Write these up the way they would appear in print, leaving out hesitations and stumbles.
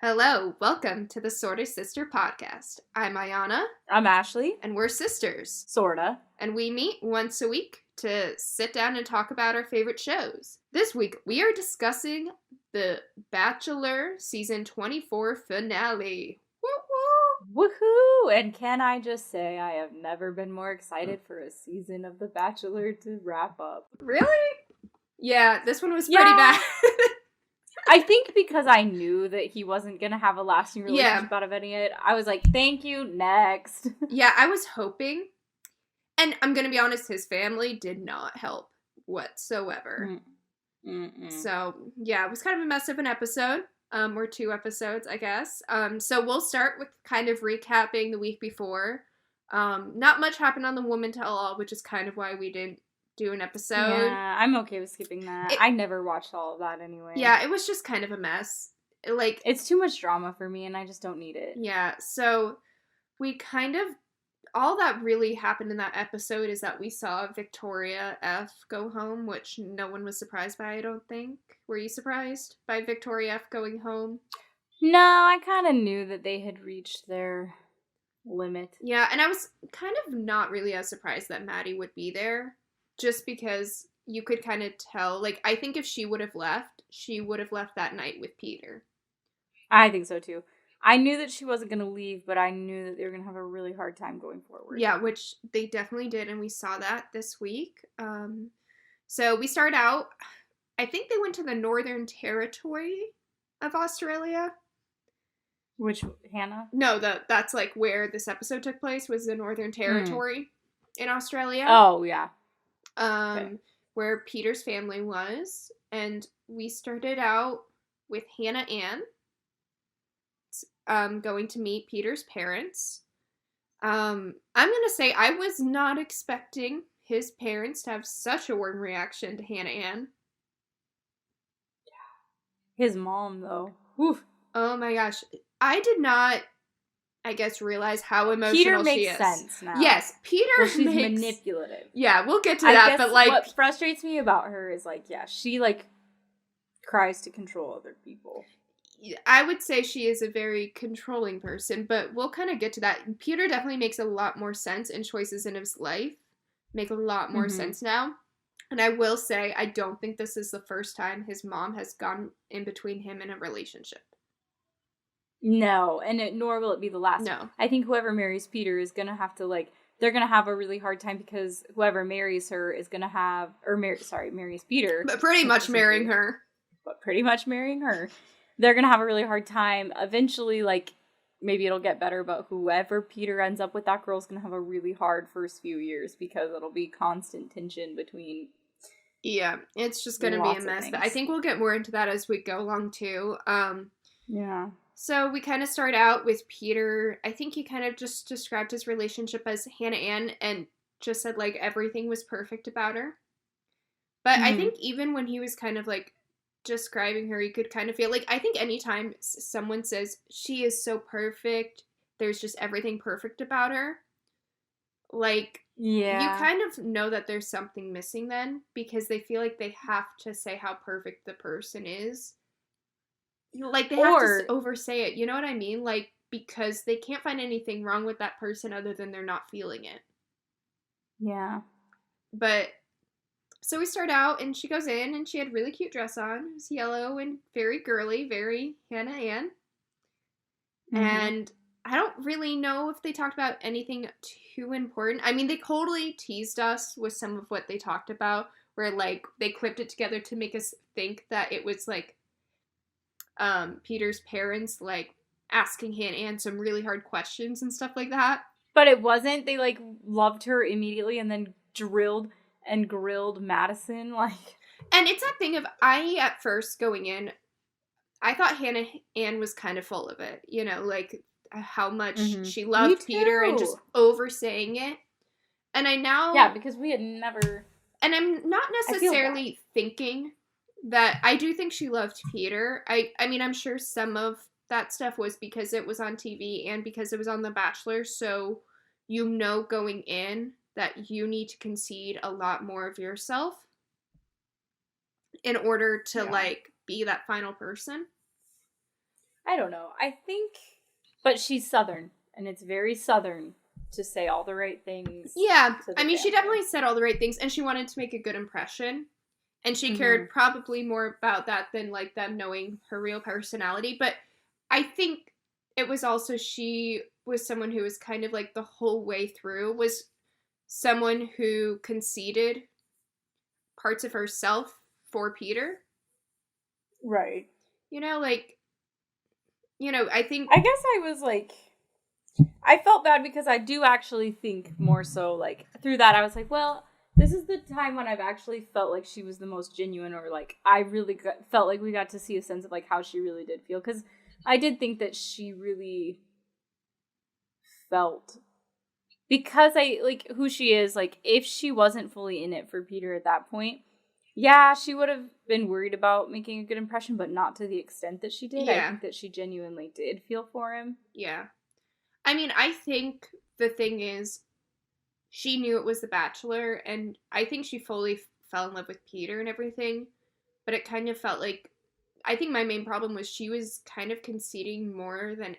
Hello, welcome to the Sorta Sister Podcast. I'm Aiyana. I'm Ashley. And we're sisters. Sorta. And we meet once a week to sit down and talk about our favorite shows. This week, we are discussing the Bachelor Season 24 finale. Woo-woo! Woohoo! And can I just say, I have never been more excited for a season of The Bachelor to wrap up. Really? Yeah, this one was pretty bad. I think because I knew that he wasn't going to have a lasting relationship out of it, I was like, thank you, next. Yeah, I was hoping. And I'm going to be honest, his family did not help whatsoever. So, yeah, it was kind of a mess of an episode. Or 2 episodes, I guess. So we'll start with kind of recapping the week before. Not much happened on the Woman Tell All, which is kind of why we didn't do an episode. Yeah, I'm okay with skipping that. I never watched all of that anyway. Yeah, it was just kind of a mess. It's too much drama for me, and I just don't need it. Yeah, so we kind of, all that really happened in that episode is that we saw Victoria F go home, which no one was surprised by, I don't think. Were you surprised by Victoria F going home? No, I kind of knew that they had reached their limit. Yeah, and I was kind of not really as surprised that Maddie would be there. Just because you could kind of tell, I think if she would have left that night with Peter. I think so too. I knew that she wasn't going to leave, but I knew that they were going to have a really hard time going forward. Yeah, which they definitely did, and we saw that this week. So we start out, I think they went to the Northern Territory of Australia. Which, Hannah? No, that's where this episode took place, was the Northern Territory in Australia. Oh, yeah. Where Peter's family was, and we started out with Hannah Ann going to meet Peter's parents. I'm gonna say I was not expecting his parents to have such a warm reaction to Hannah Ann. His mom, though. Oof. Oh my gosh. I did not, I guess, realize how emotional she is. Peter makes sense now. Yes, she's manipulative. Yeah, we'll get to that, but what frustrates me about her is, she, cries to control other people. I would say she is a very controlling person, but we'll kind of get to that. Peter definitely makes a lot more sense, and choices in his life make a lot more sense now. And I will say, I don't think this is the first time his mom has gone in between him and a relationship. No, and nor will it be the last. No. I think whoever marries Peter is going to have to, they're going to have a really hard time because whoever marries her is going to have, marries Peter. But pretty much marrying her. They're going to have a really hard time. Eventually, maybe it'll get better, but whoever Peter ends up with, that girl's going to have a really hard first few years because it'll be constant tension between. Yeah, it's just going to be a mess, but I think we'll get more into that as we go along, too. Yeah. So we kind of start out with Peter. I think he kind of just described his relationship as Hannah Ann and just said, everything was perfect about her. But I think even when he was kind of, describing her, you could kind of feel, I think anytime someone says, she is so perfect, there's just everything perfect about her, you kind of know that there's something missing then, because they feel like they have to say how perfect the person is. They have to oversay it, you know what I mean? Because they can't find anything wrong with that person other than they're not feeling it. Yeah. But, so we start out, and she goes in, and she had a really cute dress on. It was yellow and very girly, very Hannah Ann. And I don't really know if they talked about anything too important. I mean, they totally teased us with some of what they talked about, where, they clipped it together to make us think that it was, Peter's parents, asking Hannah Ann some really hard questions and stuff like that. But it wasn't. They, loved her immediately and then drilled and grilled Madison, And it's that thing of, at first, going in, I thought Hannah Ann was kind of full of it, how much she loved Peter and just oversaying it. And I now... Yeah, because we had never... And I'm not necessarily thinking that... I do think she loved Peter. I mean, I'm sure some of that stuff was because it was on TV and because it was on The Bachelor, so going in that you need to concede a lot more of yourself in order to, be that final person. I don't know. I think, but she's Southern, and it's very Southern to say all the right things. Yeah, to the I mean, she family. definitely said all the right things, and she wanted to make a good impression. And she cared probably more about that than, like, them knowing her real personality. But I think it was also she was someone who was kind of, like, the whole way through, was someone who conceded parts of herself for Peter. Right. You know, like, you know, I think... I guess I was, like... I felt bad because I do actually think more so, like, through that I was like, well... This is the time when I've actually felt like she was the most genuine, or like I really felt like we got to see a sense of like how she really did feel, because I did think that she really felt, because I like who she is, like if she wasn't fully in it for Peter at that point, yeah, she would have been worried about making a good impression, but not to the extent that she did. I think that she genuinely did feel for him. Yeah. I mean, I think the thing is, she knew it was The Bachelor, and I think she fully fell in love with Peter and everything, but it kind of felt like, I think my main problem was she was kind of conceding more than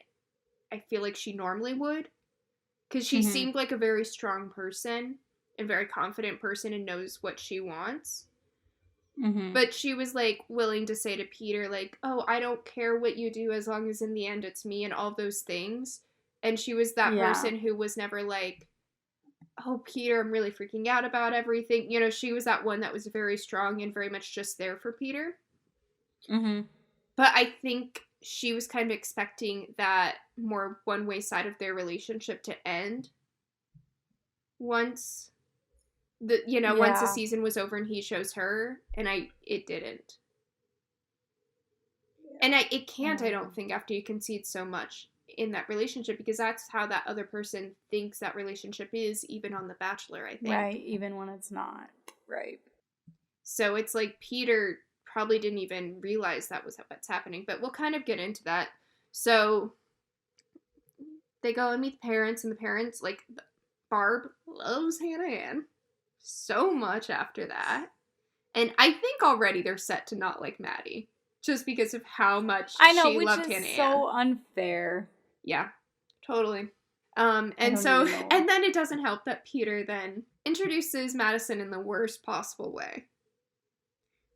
I feel like she normally would, because she seemed like a very strong person, a very confident person, and knows what she wants. But she was, like, willing to say to Peter, like, oh, I don't care what you do as long as in the end it's me, and all those things. And she was that person who was never like, oh, Peter, I'm really freaking out about everything. You know, she was that one that was very strong and very much just there for Peter. But I think she was kind of expecting that more one-way side of their relationship to end once once the season was over and he chose her, and it didn't. And it can't, I don't think, after you concede so much in that relationship, because that's how that other person thinks that relationship is, even on The Bachelor, I think. Right, even when it's not. Right. So it's like Peter probably didn't even realize that was what's happening, but we'll kind of get into that. So they go and meet the parents, and the parents, like, Barb loves Hannah Ann so much after that. And I think already they're set to not like Maddie, just because of how much she loved Hannah Ann. Which is so unfair. Yeah, totally. And then it doesn't help that Peter then introduces Madison in the worst possible way.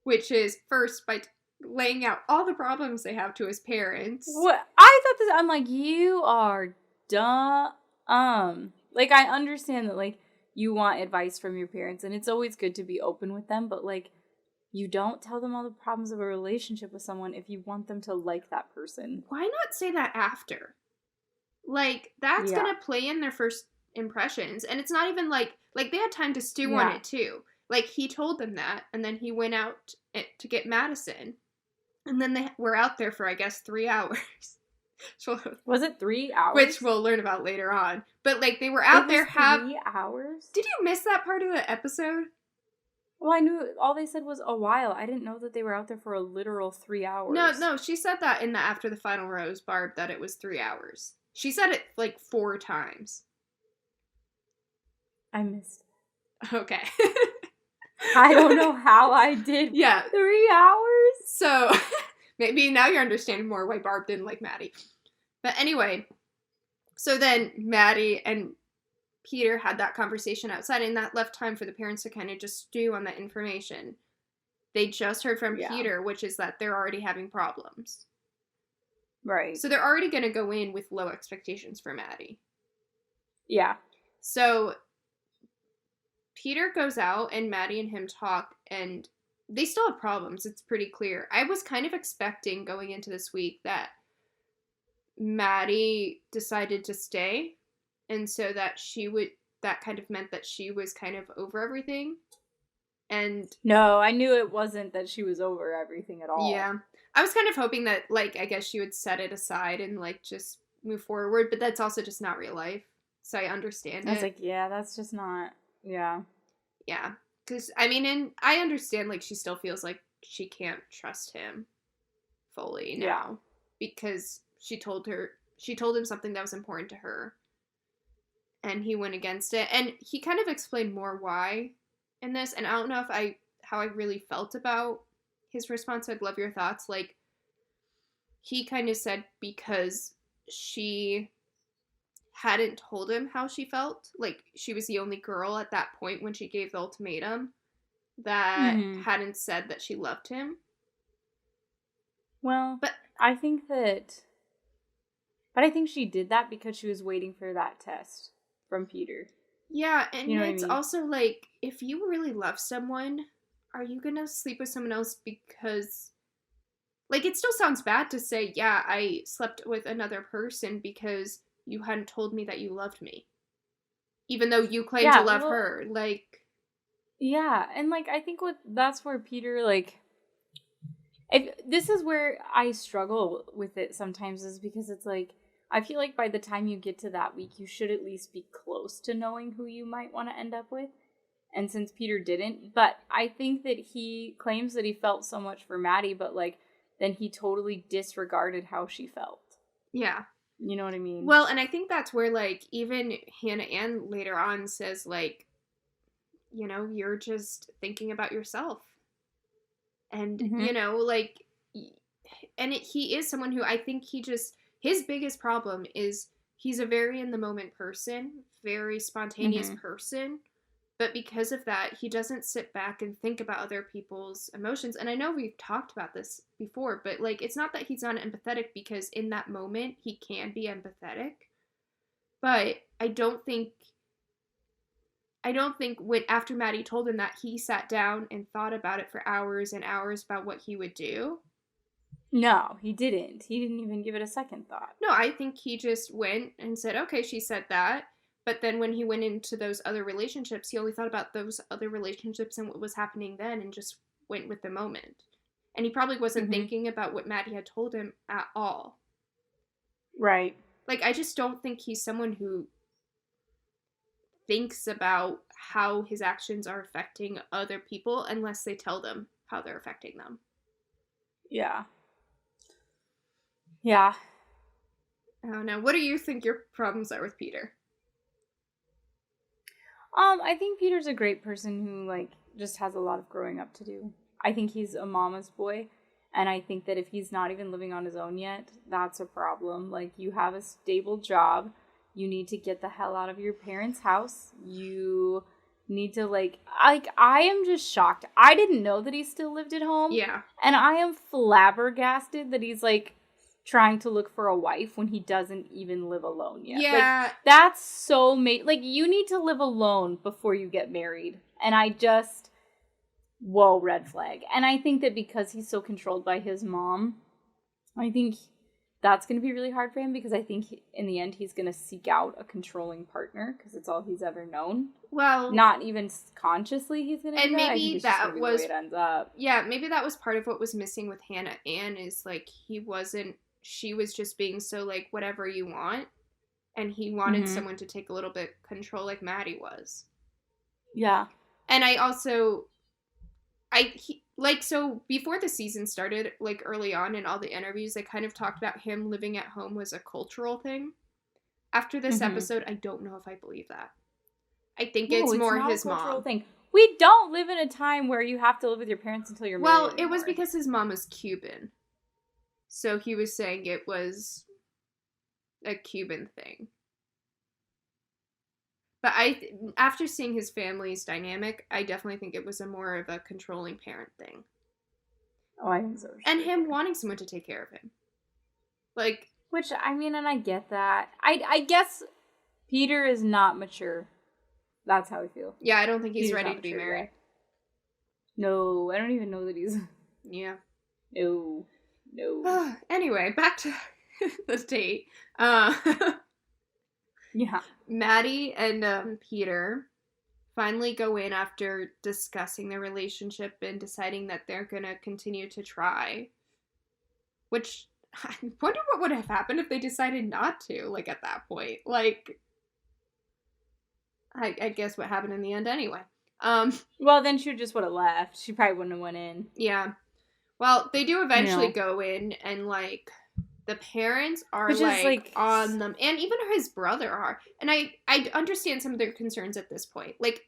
Which is, first, by laying out all the problems they have to his parents. What? I thought this, I'm like, you are dumb. Like, I understand that, like, you want advice from your parents, and it's always good to be open with them, but, like, you don't tell them all the problems of a relationship with someone if you want them to like that person. Why not say that after? Like, that's gonna play in their first impressions, and it's not even like they had time to stew on it too. Like, he told them that, and then he went out to get Madison, and then they were out there for, I guess, 3 hours. Was it 3 hours? Which we'll learn about later on. But, like, they were out there 3 hours? Did you miss that part of the episode? Well, I knew all they said was a while. I didn't know that they were out there for a literal 3 hours. No, she said that in the After the Final Rose, Barb, that it was 3 hours. She said it, like, 4 times. I missed it. Okay. I don't know how I did 3 hours. So, maybe now you're understanding more why Barb didn't like Maddie. But anyway, so then Maddie and Peter had that conversation outside, and that left time for the parents to kind of just stew on that information. They just heard from Peter, which is that they're already having problems. Right. So they're already going to go in with low expectations for Maddie. Yeah. So Peter goes out, and Maddie and him talk, and they still have problems. It's pretty clear. I was kind of expecting going into this week that Maddie decided to stay, and so that kind of meant that she was kind of over everything. And no, I knew it wasn't that she was over everything at all. Yeah. I was kind of hoping that, like, I guess she would set it aside and, like, just move forward, but that's also just not real life. So I understand it. I was like, yeah, that's just not, yeah. Yeah. Because, I mean, and I understand, like, she still feels like she can't trust him fully now. Yeah. Because she told him something that was important to her. And he went against it. And he kind of explained more why in this. And I don't know how I really felt about his response. I'd love your thoughts. Like, he kind of said because she hadn't told him how she felt, like she was the only girl at that point when she gave the ultimatum that hadn't said that she loved him. Well, but I think she did that because she was waiting for that test from Peter. Yeah, and it's also like, if you really love someone, are you gonna sleep with someone else because, like, it still sounds bad to say, yeah, I slept with another person because you hadn't told me that you loved me. Even though you claim to love her, like... Yeah, and, like, I think that's where Peter, like... this is where I struggle with it sometimes, is because it's like, I feel like by the time you get to that week, you should at least be close to knowing who you might want to end up with. And since Peter didn't, but I think that he claims that he felt so much for Maddie, but, like, then he totally disregarded how she felt. Yeah. You know what I mean? Well, and I think that's where, like, even Hannah Ann later on says, like, you know, you're just thinking about yourself. And, you know, like, and he is someone who I think his biggest problem is he's a very in the moment person, very spontaneous person. But because of that, he doesn't sit back and think about other people's emotions. And I know we've talked about this before, but, like, it's not that he's not empathetic, because in that moment he can be empathetic. But I don't think when, after Maddie told him that, he sat down and thought about it for hours and hours about what he would do. No, he didn't. He didn't even give it a second thought. No, I think he just went and said, okay, she said that. But then when he went into those other relationships, he only thought about those other relationships and what was happening then, and just went with the moment. And he probably wasn't thinking about what Maddie had told him at all. Right. Like, I just don't think he's someone who thinks about how his actions are affecting other people unless they tell them how they're affecting them. Yeah. Yeah. I don't know. What do you think your problems are with Peter? I think Peter's a great person who, like, just has a lot of growing up to do. I think he's a mama's boy, and I think that if he's not even living on his own yet, that's a problem. Like, you have a stable job, you need to get the hell out of your parents' house, you need to, like, I am just shocked. I didn't know that he still lived at home. Yeah. And I am flabbergasted that he's, like, trying to look for a wife when he doesn't even live alone yet. Yeah. Like, that's so like, you need to live alone before you get married. And I just, whoa, red flag. And I think that because he's so controlled by his mom, I think that's going to be really hard for him, because I think in the end he's going to seek out a controlling partner, because it's all he's ever known. Well, not even consciously he's going to do that. And maybe that was the way it ends up. Yeah, maybe that was part of what was missing with Hannah Ann, is, like, she was just being so, like, whatever you want, and he wanted someone to take a little bit control, like Maddie was. Yeah. And I also, so before the season started, like, early on in all the interviews, they kind of talked about him living at home was a cultural thing. After this episode, I don't know if I believe that. I think it's more not his a cultural mom. Thing. We don't live in a time where you have to live with your parents until you're married. Well, it was because his mom was Cuban. So he was saying it was a Cuban thing. But after seeing his family's dynamic, I definitely think it was more of a controlling parent thing. Oh, I think so. And him wanting someone to take care of him. Like... Which, I mean, and I get that. I guess Peter is not mature. That's how I feel. Yeah, I don't think he's ready to be married. Yet. No, I don't even know that he's... Yeah. No. Anyway, back to the date. Yeah. Maddie and Peter finally go in after discussing their relationship and deciding that they're gonna continue to try. Which, I wonder what would have happened if they decided not to, like, at that point. Like, I guess what happened in the end anyway. Well, then she just would have left. She probably wouldn't have went in. Yeah. Well, they do eventually go in, and, like, the parents are, like, on them. And even his brother are. And I understand some of their concerns at this point. Like...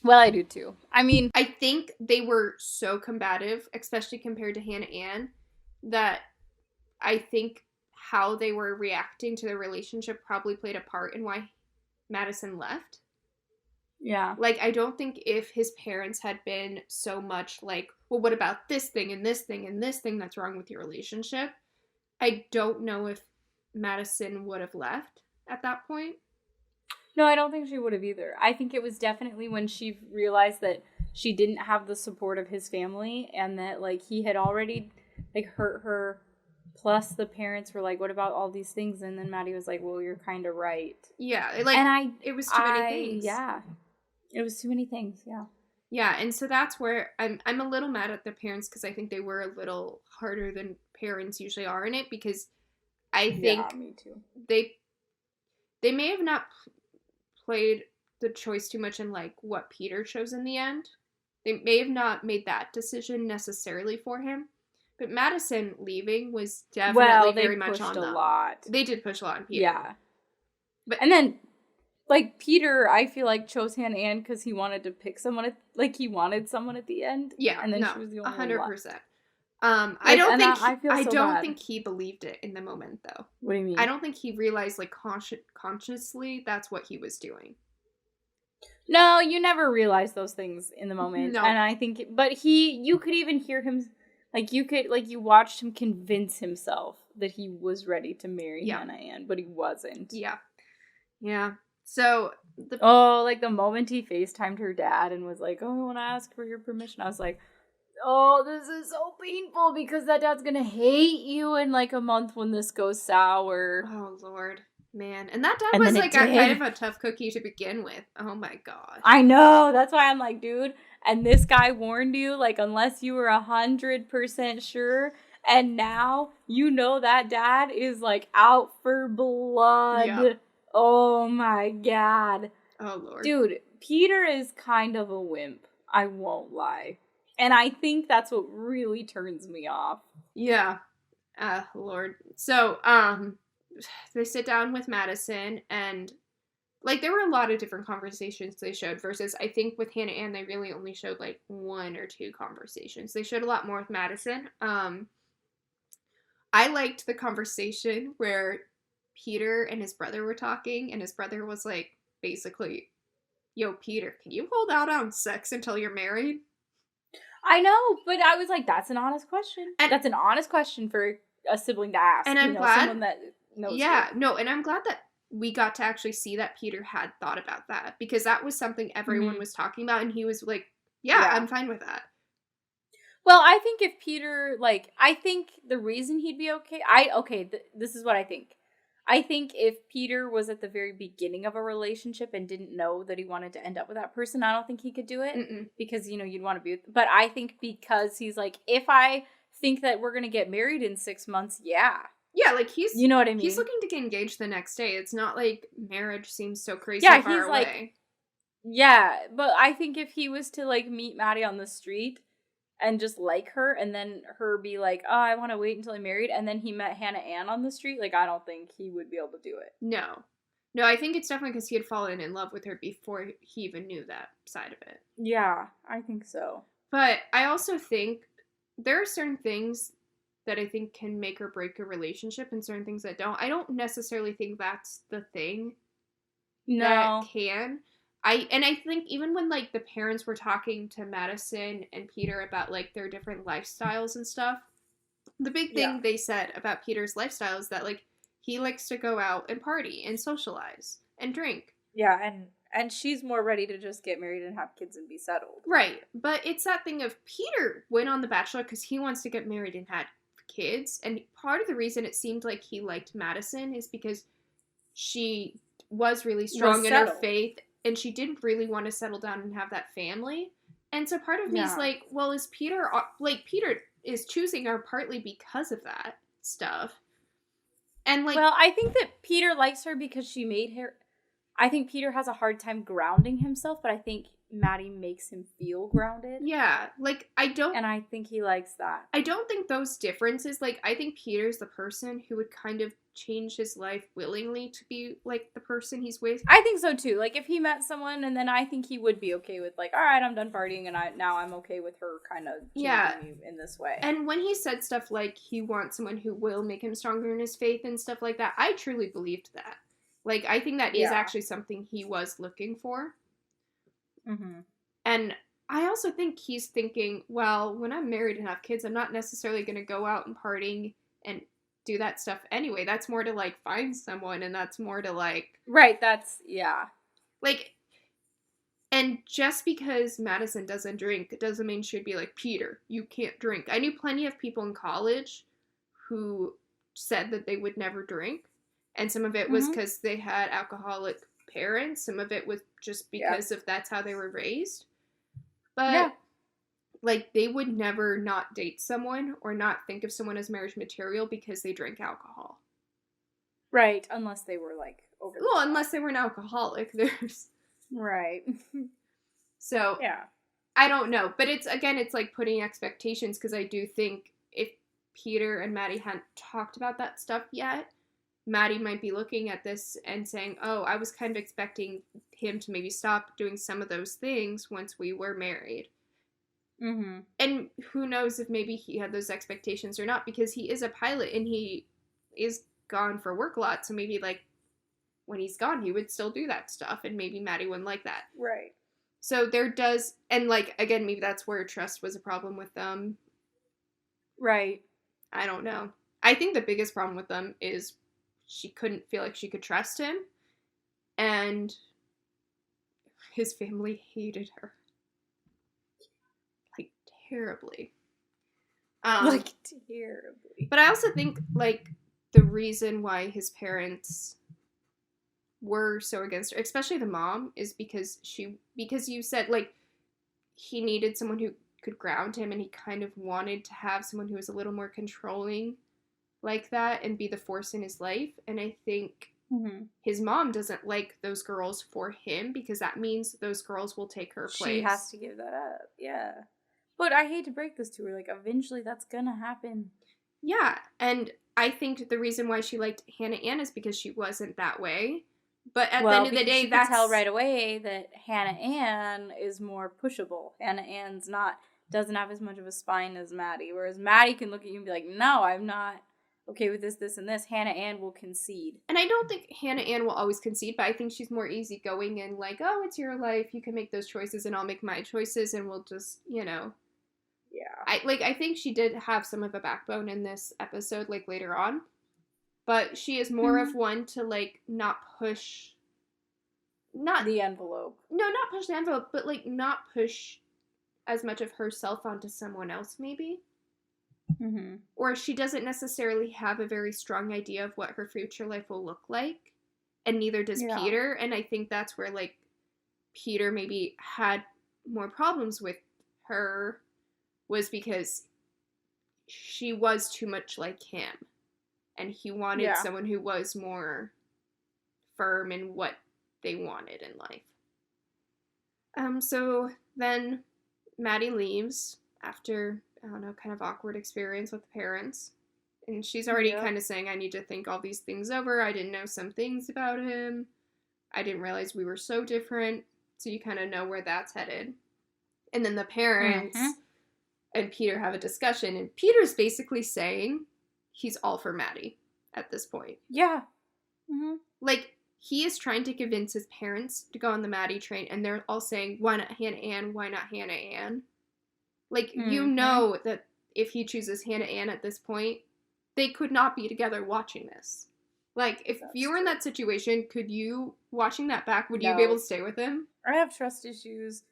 Well, I do, too. I mean... I think they were so combative, especially compared to Hannah Ann, that I think how they were reacting to the relationship probably played a part in why Madison left. Yeah. Like, I don't think if his parents had been so much like, well, what about this thing and this thing and this thing that's wrong with your relationship? I don't know if Madison would have left at that point. No, I don't think she would have either. I think it was definitely when she realized that she didn't have the support of his family and that, like, he had already, like, hurt her. Plus, the parents were like, what about all these things? And then Maddie was like, well, you're kind of right. Yeah. It was too many things. Yeah. It was too many things, yeah. Yeah, and so that's where I'm a little mad at the parents because I think they were a little harder than parents usually are in it because I think me too. they may have not played the choice too much in like what Peter chose in the end. They may have not made that decision necessarily for him. But Madison leaving was definitely very much on them. They pushed a lot. They did push a lot on Peter. Yeah. And then, like, Peter, I feel like, chose Hannah Ann because he wanted to pick someone, he wanted someone at the end. Yeah, and then she was the only 100%. I don't think he believed it in the moment, though. What do you mean? I don't think he realized, like, consciously that's what he was doing. No, you never realize those things in the moment. No. And I think, but you could even hear him, you watched him convince himself that he was ready to marry Hannah Ann, but he wasn't. Yeah. Yeah. So, the moment he FaceTimed her dad and was like, oh, I want to ask for your permission, I was like, oh, this is so painful because that dad's gonna hate you in, like, a month when this goes sour. Oh, Lord. Man. And that dad was, like, kind of a tough cookie to begin with. Oh, my God. I know. That's why I'm like, dude, and this guy warned you, like, unless you were 100% sure, and now you know that dad is, like, out for blood. Yeah. Oh, my God. Oh, Lord. Dude, Peter is kind of a wimp. I won't lie. And I think that's what really turns me off. Yeah. Lord. So, they sit down with Madison and, like, there were a lot of different conversations they showed versus I think with Hannah Ann, they really only showed, like, 1 or 2 conversations. They showed a lot more with Madison. I liked the conversation where Peter and his brother were talking and his brother was, like, basically, yo, Peter, can you hold out on sex until you're married? I know, but I was like, that's an honest question. And that's an honest question for a sibling to ask. And I'm glad. Someone that knows. Yeah, no, and I'm glad that we got to actually see that Peter had thought about that because that was something everyone was talking about, and he was like, yeah, I'm fine with that. Well, I think if Peter, I think the reason he'd be okay, this is what I think. I think if Peter was at the very beginning of a relationship and didn't know that he wanted to end up with that person, I don't think he could do it because, you'd want to be with, but I think because he's like, if I think that we're going to get married in 6 months, yeah, like he's, you know what I mean? He's looking to get engaged the next day. It's not like marriage seems so crazy far away. But I think if he was to, meet Maddie on the street and just like her, and then her be like, oh, I want to wait until I'm married, and then he met Hannah Ann on the street, I don't think he would be able to do it. No, I think it's definitely because he had fallen in love with her before he even knew that side of it. Yeah, I think so. But I also think there are certain things that I think can make or break a relationship and certain things that don't. I don't necessarily think that's the thing that can. I think even when, the parents were talking to Madison and Peter about, their different lifestyles and stuff, the big thing they said about Peter's lifestyle is that, he likes to go out and party and socialize and drink. Yeah, and she's more ready to just get married and have kids and be settled. Right, but it's that thing of Peter went on The Bachelor because he wants to get married and had kids, and part of the reason it seemed like he liked Madison is because she was really strong in her faith, and she didn't really want to settle down and have that family. And so part of me is like, well, is Peter, Peter is choosing her partly because of that stuff. And well, I think that Peter likes her because she made her, I think Peter has a hard time grounding himself, but I think Maddie makes him feel grounded. Yeah, and I think he likes that. I don't think those differences, I think Peter's the person who would kind of change his life willingly to be, like, the person he's with. I think so, too. Like, if he met someone, and then I think he would be okay with, like, all right, I'm done partying, and now I'm okay with her kind of changing me in this way. And when he said stuff like he wants someone who will make him stronger in his faith and stuff like that, I truly believed that. Like, I think that is actually something he was looking for. Mm-hmm. And I also think he's thinking, well, when I'm married and have kids, I'm not necessarily going to go out and partying and do that stuff anyway. That's more to, like, find someone, and that's more to, like... Right, that's... Yeah. Like, and just because Madison doesn't drink, it doesn't mean she'd be like, Peter, you can't drink. I knew plenty of people in college who said that they would never drink. And some of it was because they had alcoholic parents. Some of it was just because of that's how they were raised. But, like, they would never not date someone or not think of someone as marriage material because they drank alcohol. Right, unless they were, like, over the top. Unless they were an alcoholic. There's... Right. So, I don't know. But it's, again, it's, like, putting expectations, because I do think if Peter and Maddie hadn't talked about that stuff yet, Maddie might be looking at this and saying, oh, I was kind of expecting him to maybe stop doing some of those things once we were married. Mm-hmm. And who knows if maybe he had those expectations or not, because he is a pilot and he is gone for work a lot. So maybe, like, when he's gone, he would still do that stuff, and maybe Maddie wouldn't like that. Right. So there does, and, like, again, maybe that's where trust was a problem with them. Right. I don't know. I think the biggest problem with them is she couldn't feel like she could trust him, and his family hated her. Like, terribly. Terribly. But I also think, like, the reason why his parents were so against her, especially the mom, is because you said, like, he needed someone who could ground him, and he kind of wanted to have someone who was a little more controlling like that and be the force in his life. And I think his mom doesn't like those girls for him, because that means those girls will take her place. She has to give that up. Yeah. But I hate to break this to her. Like, eventually that's gonna happen. Yeah. And I think the reason why she liked Hannah Ann is because she wasn't that way. But at the end of the day, that's... tell right away that Hannah Ann is more pushable. Hannah Ann's doesn't have as much of a spine as Maddie. Whereas Maddie can look at you and be like, no, I'm not okay with this, this, and this. Hannah Ann will concede. And I don't think Hannah Ann will always concede, but I think she's more easygoing and like, oh, it's your life. You can make those choices and I'll make my choices and we'll just, you know. Yeah. I think she did have some of a backbone in this episode, like, later on. But she is more of one to, like, not push... Not the envelope. No, not push the envelope, but, like, not push as much of herself onto someone else, maybe. Mm-hmm. Or she doesn't necessarily have a very strong idea of what her future life will look like. And neither does Peter. And I think that's where, like, Peter maybe had more problems with her, was because she was too much like him. And he wanted someone who was more firm in what they wanted in life. So then Maddie leaves after, I don't know, kind of awkward experience with the parents. And she's already kind of saying, I need to think all these things over. I didn't know some things about him. I didn't realize we were so different. So you kind of know where that's headed. And then the parents and Peter have a discussion. And Peter's basically saying he's all for Maddie at this point. Yeah. Mm-hmm. Like, he is trying to convince his parents to go on the Maddie train, and they're all saying, why not Hannah Ann? Why not Hannah Ann? Like, you know that if he chooses Hannah Ann at this point, they could not be together watching this. Like, if you were in that situation, could you, watching that back, would you be able to stay with him? I have trust issues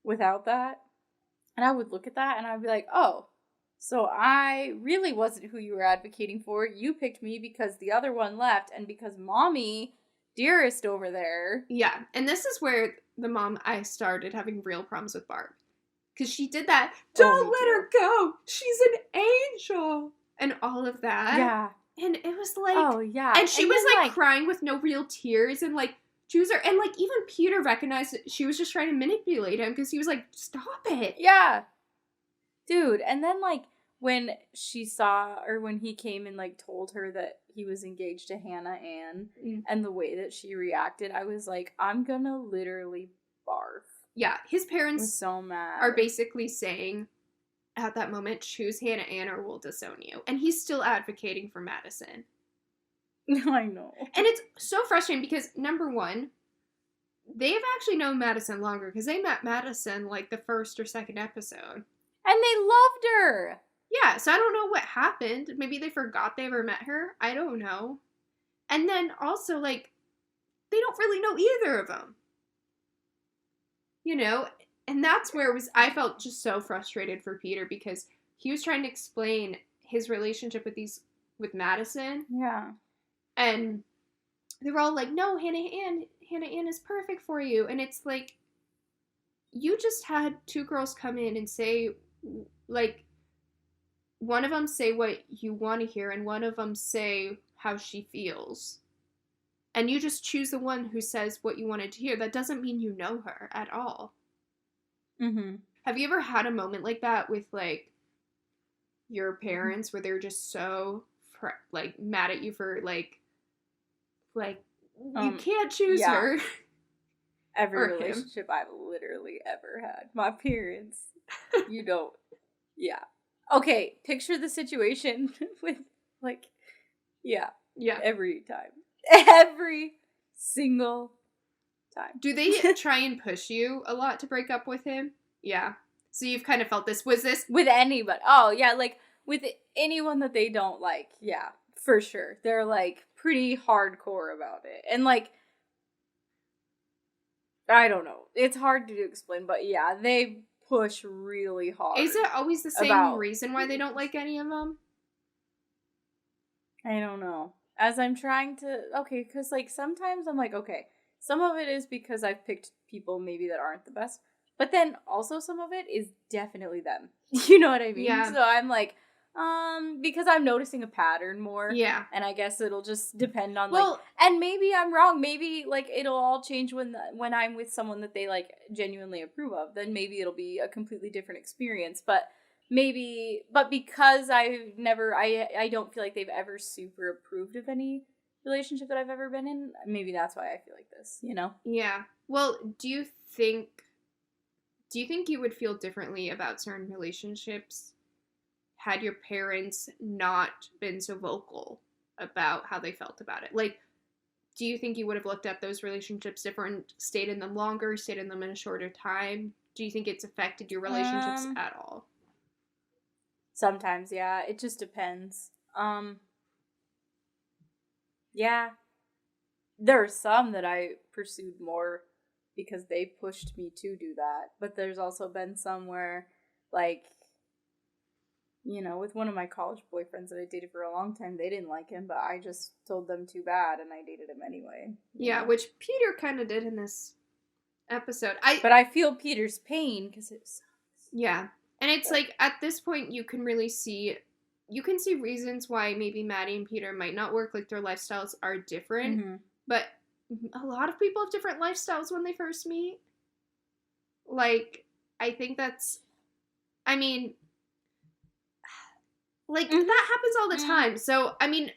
without that. And I would look at that and I'd be like, oh, so I really wasn't who you were advocating for. You picked me because the other one left and because mommy, dearest over there. Yeah, and this is where I started having real problems with Barb. Because she did that, don't let her go, she's an angel, and all of that. Yeah. And it was like, oh, yeah. And she was like crying with no real tears, and like, choose her. And like, even Peter recognized that she was just trying to manipulate him because he was like, stop it. Yeah. Dude, and then like, when she saw, or when he came and, like, told her that he was engaged to Hannah Ann, and the way that she reacted, I was like, I'm gonna literally barf. Yeah, his parents so mad. are basically saying, at that moment, choose Hannah Ann or we'll disown you. And he's still advocating for Madison. I know. And it's so frustrating because, number one, they've actually known Madison longer because they met Madison, like, the first or second episode. And they loved her! Yeah, so I don't know what happened. Maybe they forgot they ever met her. I don't know. And then also, like, they don't really know either of them. You know? And that's where it was, I felt just so frustrated for Peter because he was trying to explain his relationship with Madison. Yeah. And they were all like, no, Hannah Ann is perfect for you. And it's like, you just had two girls come in and say, like, one of them say what you want to hear and one of them say how she feels. And you just choose the one who says what you wanted to hear. That doesn't mean you know her at all. Mm-hmm. Have you ever had a moment like that with, like, your parents where they're just so, like, mad at you for, like, you can't choose her? Every relationship I've literally ever had. My parents, you don't. Yeah. Okay, picture the situation with, like, yeah. Every time. Every single time. Do they try and push you a lot to break up with him? Yeah. So you've kind of felt this. Was this with anybody? Oh, yeah, like, with anyone that they don't like. Yeah, for sure. They're, like, pretty hardcore about it. And, like, I don't know. It's hard to explain, but yeah, they push really hard. Is it always the same reason why they don't like any of them? I don't know. As I'm trying to, okay, because, like, sometimes I'm like, okay, some of it is because I've picked people maybe that aren't the best, but then also some of it is definitely them. You know what I mean? Yeah. So I'm like, because I'm noticing a pattern more. Yeah. And I guess it'll just depend on, like, and maybe I'm wrong. Maybe, like, it'll all change when I'm with someone that they, like, genuinely approve of. Then maybe it'll be a completely different experience. But because I don't feel like they've ever super approved of any relationship that I've ever been in, maybe that's why I feel like this, you know? Yeah. Well, do you think you would feel differently about certain relationships had your parents not been so vocal about how they felt about it? Like, do you think you would have looked at those relationships different, stayed in them longer, stayed in them in a shorter time? Do you think it's affected your relationships at all? Sometimes, yeah. It just depends. Yeah. There are some that I pursued more because they pushed me to do that. But there's also been some where, like, you know, with one of my college boyfriends that I dated for a long time, they didn't like him, but I just told them too bad, and I dated him anyway. Yeah, know? Which Peter kind of did in this episode. But I feel Peter's pain, because it sucks. Yeah. And it's like, at this point, you can see reasons why maybe Maddie and Peter might not work, like their lifestyles are different, mm-hmm. But a lot of people have different lifestyles when they first meet. Like, I think that's, I mean, like, mm-hmm. That happens all the time. So, I mean,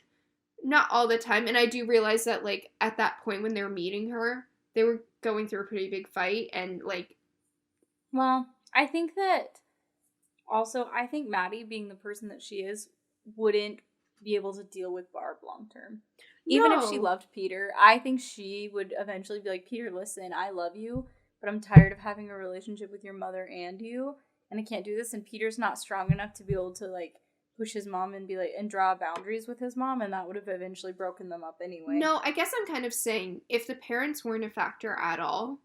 not all the time, and I do realize that, like, at that point when they were meeting her, they were going through a pretty big fight, and, like... Well, I think that... Also, I think Maddie, being the person that she is, wouldn't be able to deal with Barb long term. Even if she loved Peter, I think she would eventually be like, Peter, listen, I love you, but I'm tired of having a relationship with your mother and you, and I can't do this. And Peter's not strong enough to be able to, like, push his mom and be like, and draw boundaries with his mom, and that would have eventually broken them up anyway. No, I guess I'm kind of saying, if the parents weren't a factor at all,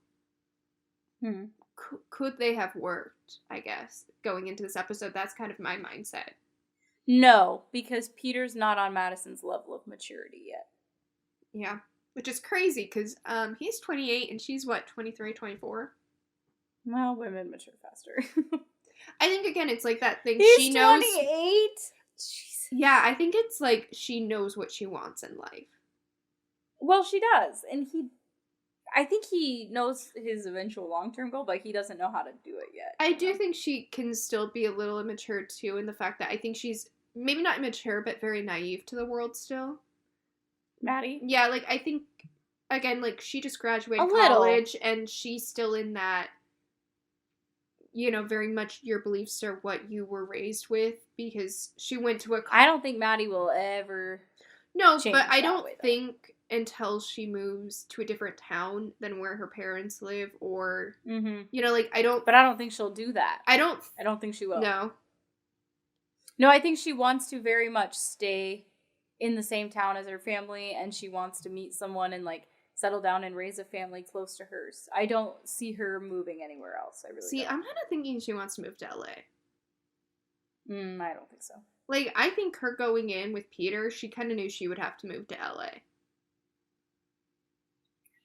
could they have worked, I guess, going into this episode? That's kind of my mindset. No, because Peter's not on Madison's level of maturity yet. Yeah, which is crazy, because he's 28 and she's, what, 23, 24? Well, women mature faster. I think, again, it's like that thing. He's she knows. 28? Jesus. Yeah, I think it's like she knows what she wants in life. Well, she does, and I think he knows his eventual long-term goal, but he doesn't know how to do it yet. I do think she can still be a little immature, too, in the fact that I think she's maybe not immature, but very naive to the world still. Maddie? Yeah, like, I think, again, like, she just graduated A little. college, and she's still in that, very much your beliefs are what you were raised with, because she went to a... I don't think Maddie will ever... No, change but I that don't way, though. think until she moves to a different town than where her parents live, or, like, I don't... But I don't think she'll do that. I don't think she will. No. No, I think she wants to very much stay in the same town as her family, and she wants to meet someone and, like, settle down and raise a family close to hers. I don't see her moving anywhere else. I really don't. I'm kind of thinking she wants to move to LA. I don't think so. Like, I think her going in with Peter, she kind of knew she would have to move to LA.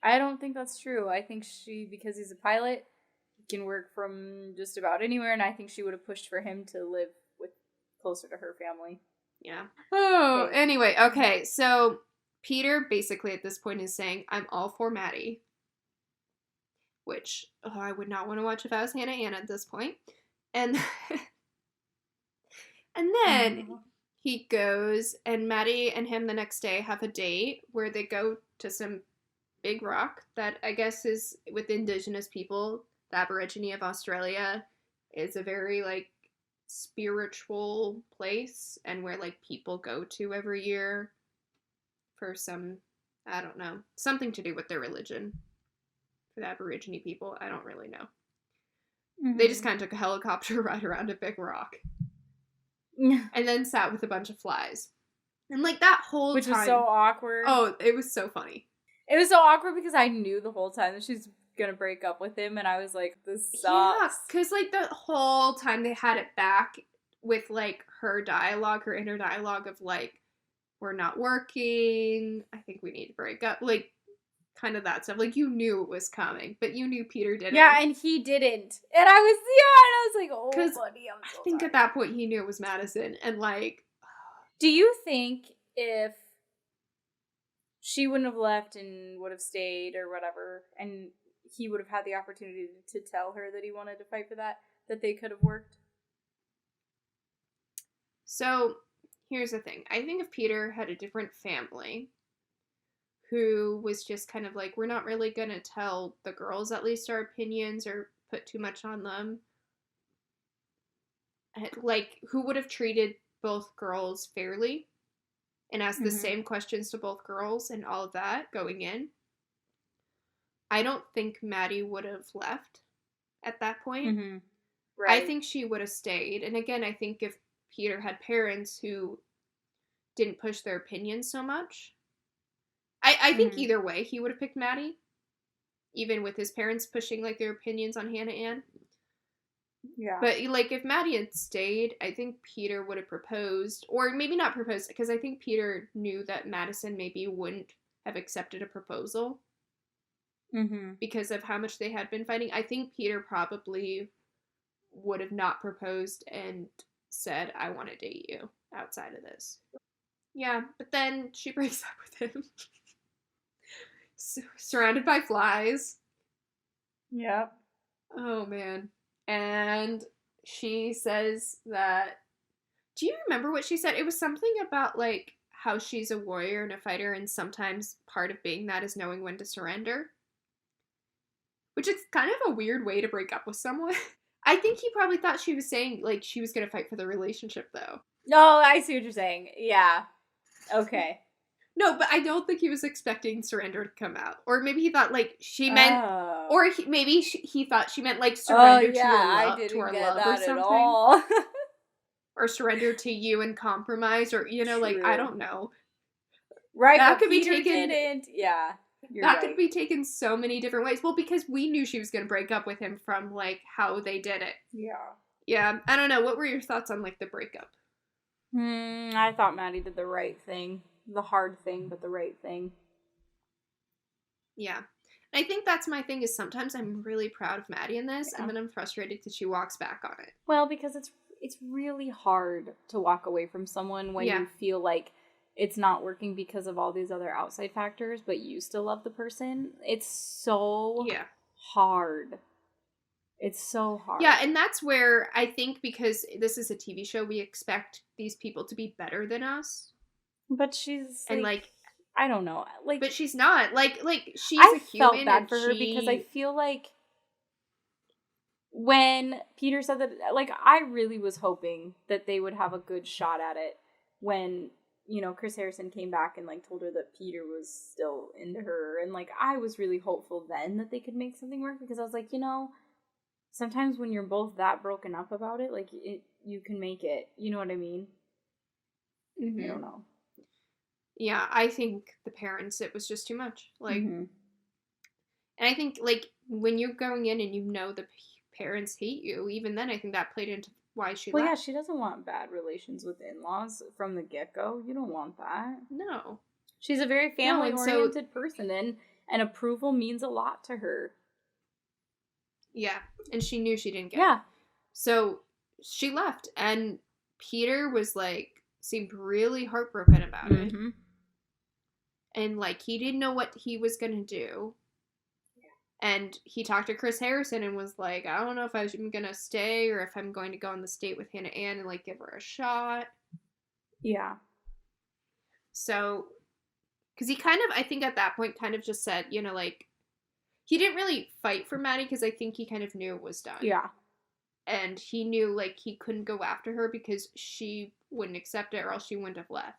I don't think that's true. I think because he's a pilot, he can work from just about anywhere, and I think she would have pushed for him to live closer to her family. Yeah. Oh, anyway, okay, so Peter basically at this point is saying, I'm all for Maddie. Which, I would not want to watch if I was Hannah Ann at this point. And then he goes, and Maddie and him the next day have a date where they go to some big rock that I guess is with indigenous people. The Aborigine of Australia is a very, like, spiritual place, and where, like, people go to every year for some, I don't know, something to do with their religion. For the Aborigine people, I don't really know. They just kind of took a helicopter ride around a big rock. And then sat with a bunch of flies. And, like, that whole Which time... was so awkward. Oh, it was so funny. It was so awkward because I knew the whole time that she's gonna break up with him, and I was like, this sucks. Yeah, because, like, the whole time they had it back with, like, her dialogue, her inner dialogue of, like, we're not working, I think we need to break up, like, kind of that stuff. Like, you knew it was coming, but you knew Peter didn't. Yeah, and he didn't. And I was like, oh, buddy, I'm so I think sorry. at that point he knew it was Madison, and, like... Do you think if she wouldn't have left and would have stayed or whatever, and he would have had the opportunity to tell her that he wanted to fight for that they could have worked? So, here's the thing. I think if Peter had a different family who was just kind of like, we're not really going to tell the girls at least our opinions or put too much on them, like, who would have treated both girls fairly and asked the same questions to both girls and all of that going in, I don't think Maddie would have left at that point. Right. I think she would have stayed. And again, I think if Peter had parents who didn't push their opinions so much, I think either way he would have picked Maddie, even with his parents pushing, like, their opinions on Hannah Ann. Yeah. But, like, if Maddie had stayed, I think Peter would have proposed, or maybe not proposed, because I think Peter knew that Madison maybe wouldn't have accepted a proposal because of how much they had been fighting. I think Peter probably would have not proposed and said, I want to date you outside of this. Yeah, but then she breaks up with him. Surrounded by flies. Yep. Oh, man. And she says that... Do you remember what she said? It was something about, like, how she's a warrior and a fighter, and sometimes part of being that is knowing when to surrender. Which is kind of a weird way to break up with someone. I think he probably thought she was saying, like, she was going to fight for the relationship, though. No, I see what you're saying. Yeah. Okay. No, but I don't think he was expecting surrender to come out. Or maybe he thought, like, she meant... Or maybe he thought she meant, like, surrender to her love or something. At all. Or surrender to you and compromise, or, like, I don't know. Right, that could be taken... Yeah. That could be taken so many different ways. Well, because we knew she was going to break up with him from, like, how they did it. Yeah. Yeah, I don't know. What were your thoughts on, like, the breakup? I thought Maddie did the right thing. The hard thing, but the right thing. Yeah. I think that's my thing, is sometimes I'm really proud of Maddie in this, and then I'm frustrated because she walks back on it. Well, because it's really hard to walk away from someone when you feel like it's not working because of all these other outside factors, but you still love the person. It's so hard. It's so hard. Yeah, and that's where I think, because this is a TV show, we expect these people to be better than us. But she's and like I don't know, like, but she's not like she's I a human. felt bad for her because I feel like when Peter said that, like, I really was hoping that they would have a good shot at it when, you know, Chris Harrison came back and like told her that Peter was still into her, and like I was really hopeful then that they could make something work, because I was like, you know, sometimes when you're both that broken up about it, like, you can make it. You know what I mean? Mm-hmm. I don't know. Yeah, I think the parents, it was just too much. Like, and I think, like, when you're going in and you know the parents hate you, even then I think that played into why she left. Yeah, she doesn't want bad relations with in-laws from the get-go. You don't want that. No. She's a very family-oriented person, and approval means a lot to her. Yeah, and she knew she didn't get it. So she left, and Peter was like, seemed really heartbroken about it. And like, he didn't know what he was gonna do. And he talked to Chris Harrison and was like, I don't know if I'm gonna stay or if I'm going to go on this date with Hannah Ann and like give her a shot. Yeah. So, because he kind of, I think at that point kind of just said, you know, like, he didn't really fight for Maddie because I think he kind of knew it was done. Yeah. And he knew, like, he couldn't go after her because she wouldn't accept it or else she wouldn't have left.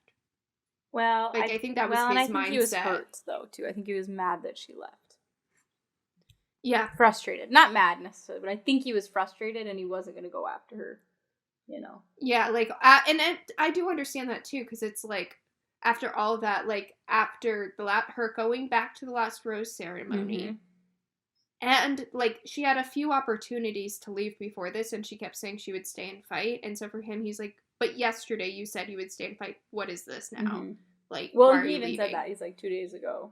Well, like, I think that was his mindset. And I think he was hurt, though, too. I think he was mad that she left. Yeah. Frustrated. Not mad, necessarily, but I think he was frustrated and he wasn't going to go after her, you know? Yeah, like, and I do understand that, too, because it's, like, after all of that, like, after her going back to the last rose ceremony, and, like, she had a few opportunities to leave before this, and she kept saying she would stay and fight, and so for him, he's like, but yesterday you said you would stay and fight. What is this now? Like, well, why are he you even leaving? said that. He's like, 2 days ago.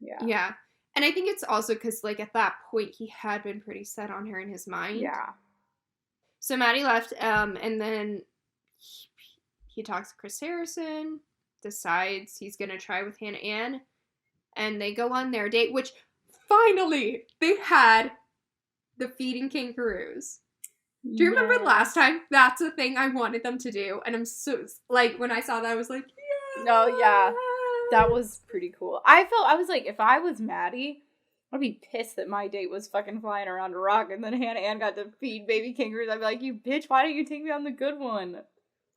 Yeah. Yeah. And I think it's also because, like, at that point, he had been pretty set on her in his mind. Yeah. So Maddie left, and then he talks to Chris Harrison, decides he's going to try with Hannah Ann, and they go on their date, which, finally, they had the feeding kangaroos. Do you remember last time? That's a thing I wanted them to do, and I'm so, like, when I saw that, I was like, yeah! Oh, yeah. That was pretty cool. I was like, if I was Maddie, I'd be pissed that my date was fucking flying around a rock and then Hannah Ann got to feed baby kangaroos. I'd be like, you bitch, why don't you take me on the good one?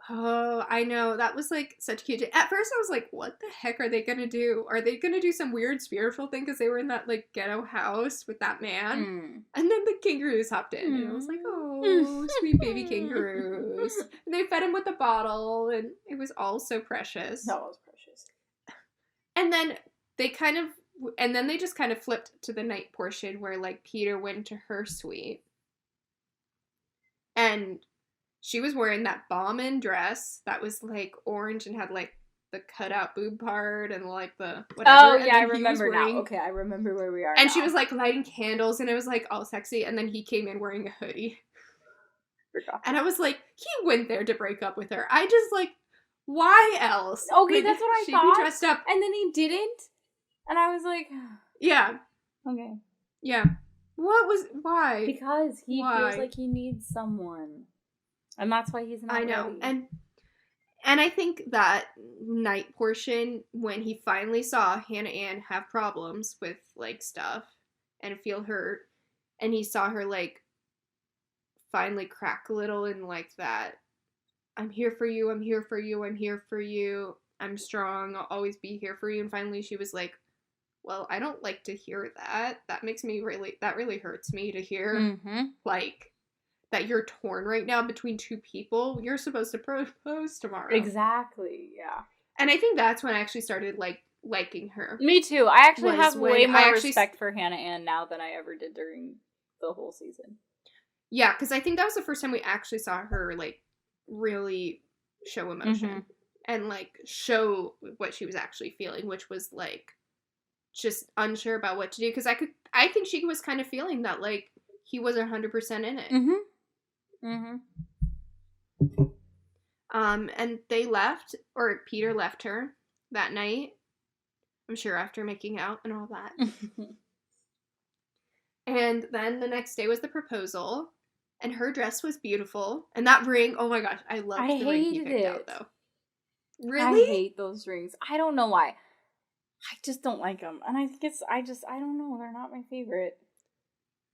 Oh, I know. That was, like, such a cute date. At first, I was like, what the heck are they gonna do? Are they gonna do some weird spiritual thing because they were in that, like, ghetto house with that man? And then the kangaroos hopped in, and I was like, oh, sweet baby kangaroos. And they fed him with a bottle, and it was all so precious. That was precious. And then they just kind of flipped to the night portion where, like, Peter went to her suite. And she was wearing that bomb-in dress that was, like, orange and had, like, the cut-out boob part and, like, the whatever. Oh, yeah, I remember now. Okay, I remember where we are And now. she was, like, lighting candles, and it was, like, all sexy. And then he came in wearing a hoodie. And I was like, he went there to break up with her. I just, like, why else? Okay, that's what I thought. She'd be dressed up. And then he didn't? And I was like... Yeah. Okay. Yeah. Why? Because he feels like he needs someone. And that's why he's not I know. ready. And I think that night portion, when he finally saw Hannah Ann have problems with, like, stuff and feel hurt, and he saw her, like, finally crack a little and, like, that, I'm here for you, I'm here for you, I'm here for you, I'm strong, I'll always be here for you. And finally she was like, well, I don't like to hear that. That makes me that really hurts me to hear, like, that you're torn right now between two people. You're supposed to propose tomorrow. Exactly, yeah. And I think that's when I actually started, like, liking her. Me too. I actually have way more respect for Hannah Ann now than I ever did during the whole season. Yeah, because I think that was the first time we actually saw her, like, really show emotion. And, like, show what she was actually feeling, which was, like, just unsure about what to do. Because I think she was kind of feeling that, like, he was 100% in it. And they left, or Peter left her that night. I'm sure after making out and all that. And then the next day was the proposal, and her dress was beautiful. And that ring, oh my gosh, I loved the ring he picked out, though. Really? I hate those rings. I don't know why. I just don't like them. And I think I don't know. They're not my favorite.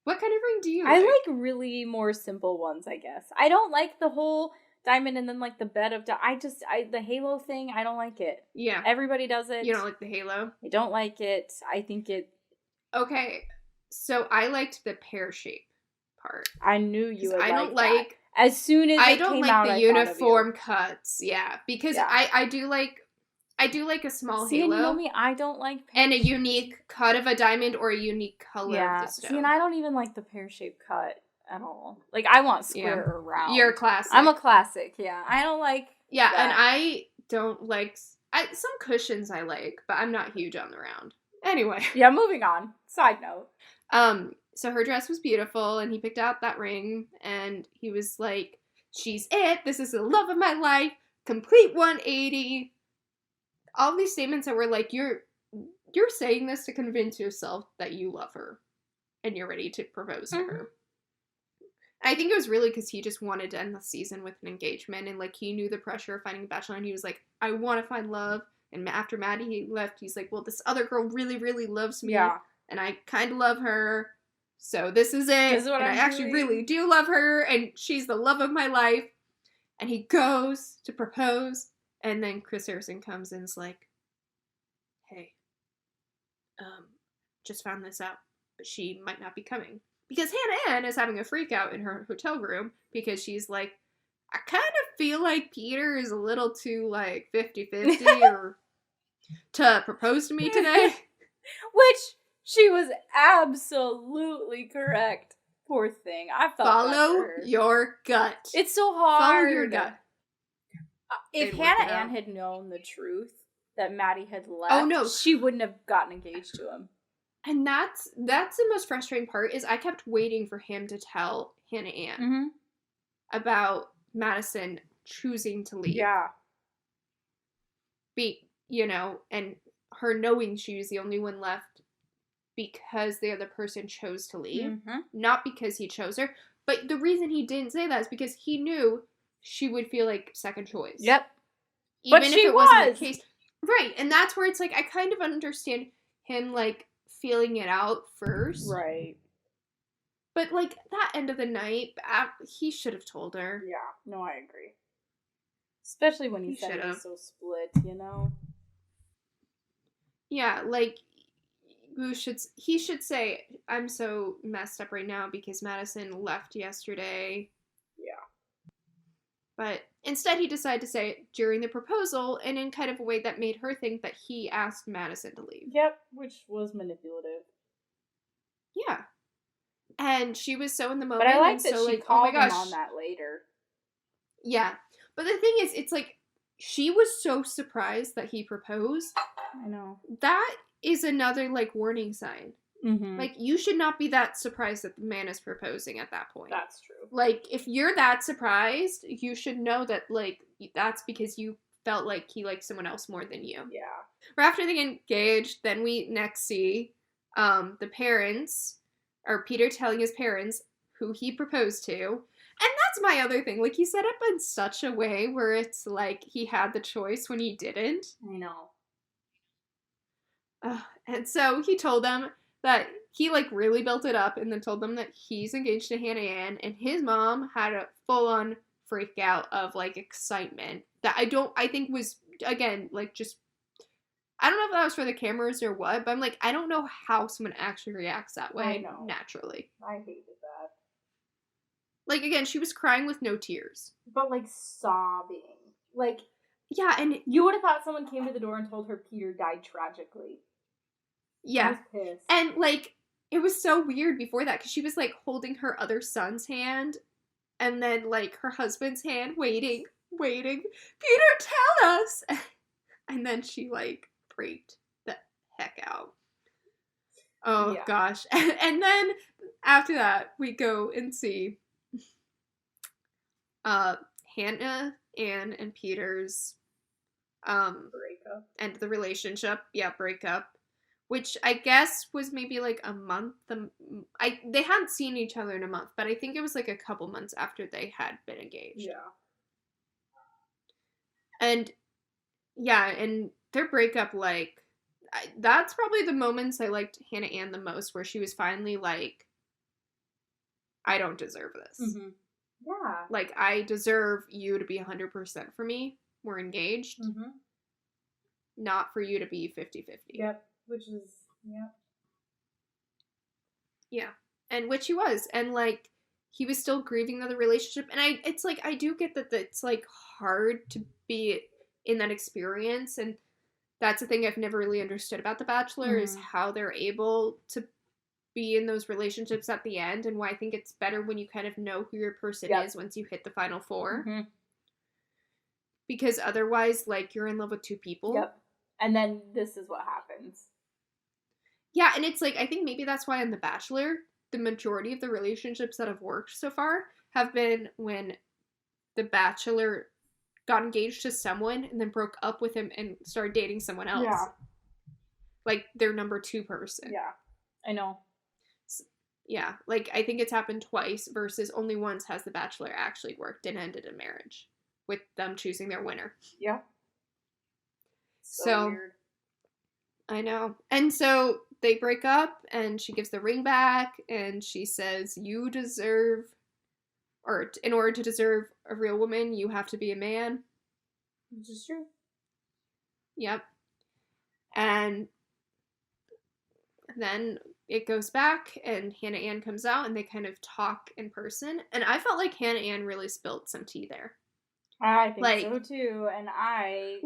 What kind of ring do you like? I like really more simple ones, I guess. I don't like the whole diamond and then like the bed of the halo thing, I don't like it. Yeah. Everybody does it. You don't like the halo? I don't like it. I think it... Okay, so I liked the pear shape part. I knew you would I don't like that. As soon as I it don't came like out, the uniform cuts. Yeah, because I do like a small halo. And you know me, I don't like pear and a unique cut of a diamond or a unique color of the stone. See, and I don't even like the pear-shaped cut at all. Like, I want square or round. You're a classic. I'm a classic, yeah. I don't like that. And I don't like... some cushions I like, but I'm not huge on the round. Anyway. Yeah, moving on. Side note. So her dress was beautiful, and he picked out that ring, and he was like, she's it, this is the love of my life, complete 180. All these statements that were like, you're saying this to convince yourself that you love her, and you're ready to propose to her. I think it was really because he just wanted to end the season with an engagement, and like he knew the pressure of finding a Bachelor, and he was like, I want to find love. And after Maddie left, he's like, well, this other girl really, really loves me, and I kind of love her, so this is it. This is what and I actually really do love her, and she's the love of my life. And he goes to propose, and then Chris Harrison comes and is like, hey, just found this out, but she might not be coming. Because Hannah Ann is having a freak out in her hotel room because she's like, I kind of feel like Peter is a little too, like, 50-50 or to propose to me today. Which she was absolutely correct. Poor thing. I felt Follow your gut. It's so hard. Follow your gut. If Hannah Ann had known the truth that Maddie had left, she wouldn't have gotten engaged to him. And that's the most frustrating part, is I kept waiting for him to tell Hannah Ann about Madison choosing to leave. Yeah. And her knowing she was the only one left because the other person chose to leave. Not because he chose her. But the reason he didn't say that is because he knew she would feel like second choice. Yep. Even if it wasn't the case. Right. And that's where it's like, I kind of understand him, like, feeling it out first. Right. But, like, that end of the night, he should have told her. Yeah. No, I agree. Especially when he said he was so split, you know? Yeah, like, he should say, I'm so messed up right now because Madison left yesterday. Yeah. But instead he decided to say it during the proposal and in kind of a way that made her think that he asked Madison to leave. Yep, which was manipulative. Yeah. And she was so in the moment. But I like that she called him on that later. Yeah. But the thing is, it's like, she was so surprised that he proposed. I know. That is another, like, warning sign. Like, you should not be that surprised that the man is proposing at that point. That's true. Like, if you're that surprised, you should know that, like, that's because you felt like he liked someone else more than you. Yeah. Or after they get engaged, then we next see the parents, or Peter telling his parents who he proposed to. And that's my other thing. Like, he set up in such a way where it's like he had the choice when he didn't. I know. And so he told them that he, like, really built it up and then told them that he's engaged to Hannah Ann, and his mom had a full-on freak out of, like, excitement that I think was, again, like, just, I don't know if that was for the cameras or what, but I'm like, I don't know how someone actually reacts that way naturally. I hated that. Like, again, she was crying with no tears. But, like, sobbing. Like, yeah, and you would have thought someone came to the door and told her Peter died tragically. Yeah. I was pissed. And, like, it was so weird before that, because she was, like, holding her other son's hand, and then, like, her husband's hand, waiting, Peter, tell us! And then she, like, freaked the heck out. Oh, gosh. And then, after that, we go and see Hannah Anne and Peter's breakup. end of the relationship. Yeah, breakup. Which I guess was maybe like a month. They hadn't seen each other in a month, but I think it was like a couple months after they had been engaged. Yeah. And yeah, and their breakup, like, that's probably the moments I liked Hannah Ann the most, where she was finally like, I don't deserve this. Mm-hmm. Yeah. Like, I deserve you to be 100% for me. We're engaged. Mm-hmm. Not for you to be 50-50. Yep. Which is, yeah. Yeah. And which he was. And, like, he was still grieving the relationship. And it's like, I do get that it's, like, hard to be in that experience. And that's the thing I've never really understood about The Bachelor, is how they're able to be in those relationships at the end, and why I think it's better when you kind of know who your person is once you hit the final four. Mm-hmm. Because otherwise, like, you're in love with two people. Yep. And then this is what happens. Yeah, and it's like, I think maybe that's why on The Bachelor, the majority of the relationships that have worked so far have been when the Bachelor got engaged to someone and then broke up with him and started dating someone else. Yeah. Like, their number two person. Yeah. I know. Yeah, like, I think it's happened twice versus only once has The Bachelor actually worked and ended in marriage, with them choosing their winner. Yeah. So weird. I know. And so they break up, and she gives the ring back, and she says, you deserve, or in order to deserve a real woman, you have to be a man. Which is true. Yep. And then it goes back, and Hannah Ann comes out, and they kind of talk in person. And I felt like Hannah Ann really spilled some tea there. I think so too. And I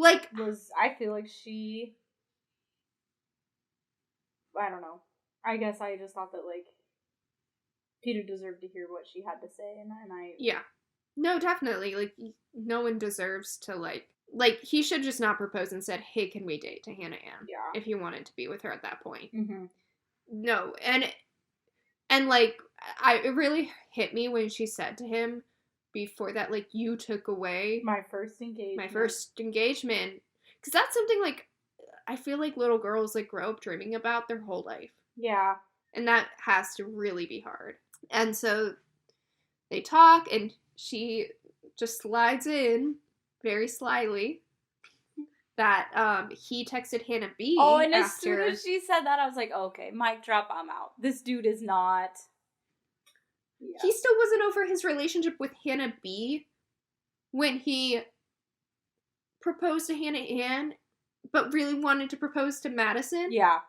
feel like she, I don't know. I guess I just thought that, like, Peter deserved to hear what she had to say, and I... Yeah. No, definitely. Like, no one deserves to, like, he should just not propose and said, hey, can we date, to Hannah Ann? Yeah. If he wanted to be with her at that point. Mm-hmm. No. And like, it really hit me when she said to him before that, like, you took away my first engagement. Because that's something, like, I feel like little girls, like, grow up dreaming about their whole life. Yeah. And that has to really be hard. And so they talk, and she just slides in very slyly that he texted Hannah B. Oh, and as soon as she said that, I was like, okay, mic drop, I'm out. This dude is not... Yeah. He still wasn't over his relationship with Hannah B. when he proposed to Hannah Ann, but really wanted to propose to Madison. Yeah.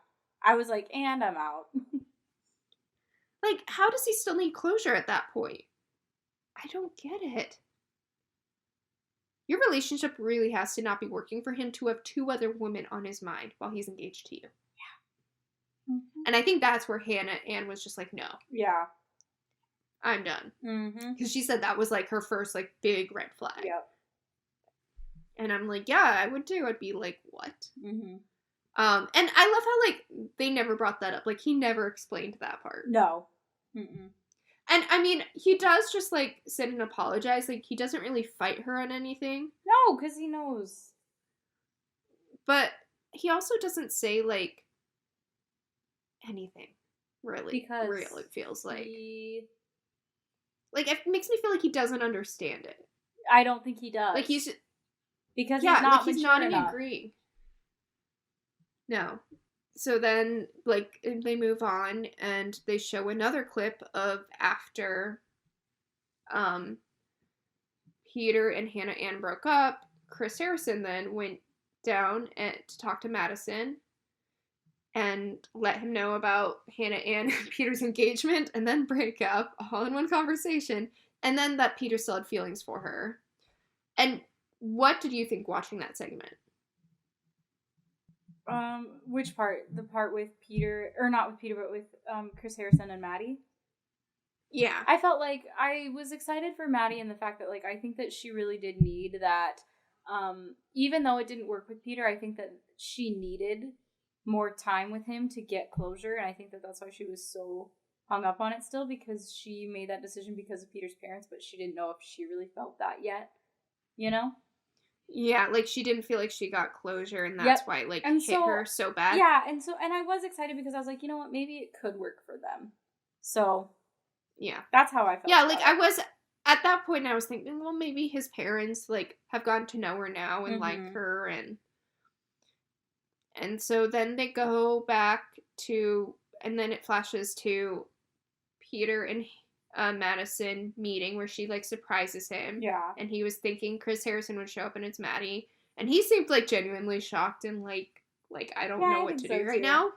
I was like, and I'm out. Like, how does he still need closure at that point? I don't get it. Your relationship really has to not be working for him to have two other women on his mind while he's engaged to you. Yeah. Mm-hmm. And I think that's where Hannah Ann was just like, no. Yeah. I'm done. Mm-hmm. Because she said that was, like, her first, like, big red flag. Yep. And I'm like, yeah, I would too. I'd be like, what? Mm-hmm. And I love how, like, they never brought that up. Like, he never explained that part. No. Mm-mm. And, I mean, he does just, like, sit and apologize. Like, he doesn't really fight her on anything. No, because he knows. But he also doesn't say, like, anything really because real, it feels like. Like, it makes me feel like he doesn't understand it. I don't think he does. Like, he's... Because yeah, he's not even agreeing. No. So then, like, they move on, and they show another clip of after Peter and Hannah Ann broke up. Chris Harrison then went down to talk to Madison and let him know about Hannah Ann and Peter's engagement and then break up, all in one conversation. And then that Peter still had feelings for her. And what did you think watching that segment? Which part? The part with Peter, or not with Peter, but with Chris Harrison and Maddie? Yeah. I felt like I was excited for Maddie in the fact that, like, I think that she really did need that, even though it didn't work with Peter, I think that she needed more time with him to get closure, and I think that that's why she was so hung up on it still, because she made that decision because of Peter's parents, but she didn't know if she really felt that yet. you know? Yeah, like, she didn't feel like she got closure, and that's why, like, and hit her so bad. Yeah, and I was excited because I was like, you know what, maybe it could work for them. So, yeah. That's how I felt. Yeah, like, I was, at that point, I was thinking, well, maybe his parents, like, have gotten to know her now and like her, and so then they go back to, and then it flashes to Peter and Madison meeting where she, like, surprises him. Yeah. And he was thinking Chris Harrison would show up and it's Maddie. And he seemed, like, genuinely shocked and, like I don't know what to do right now.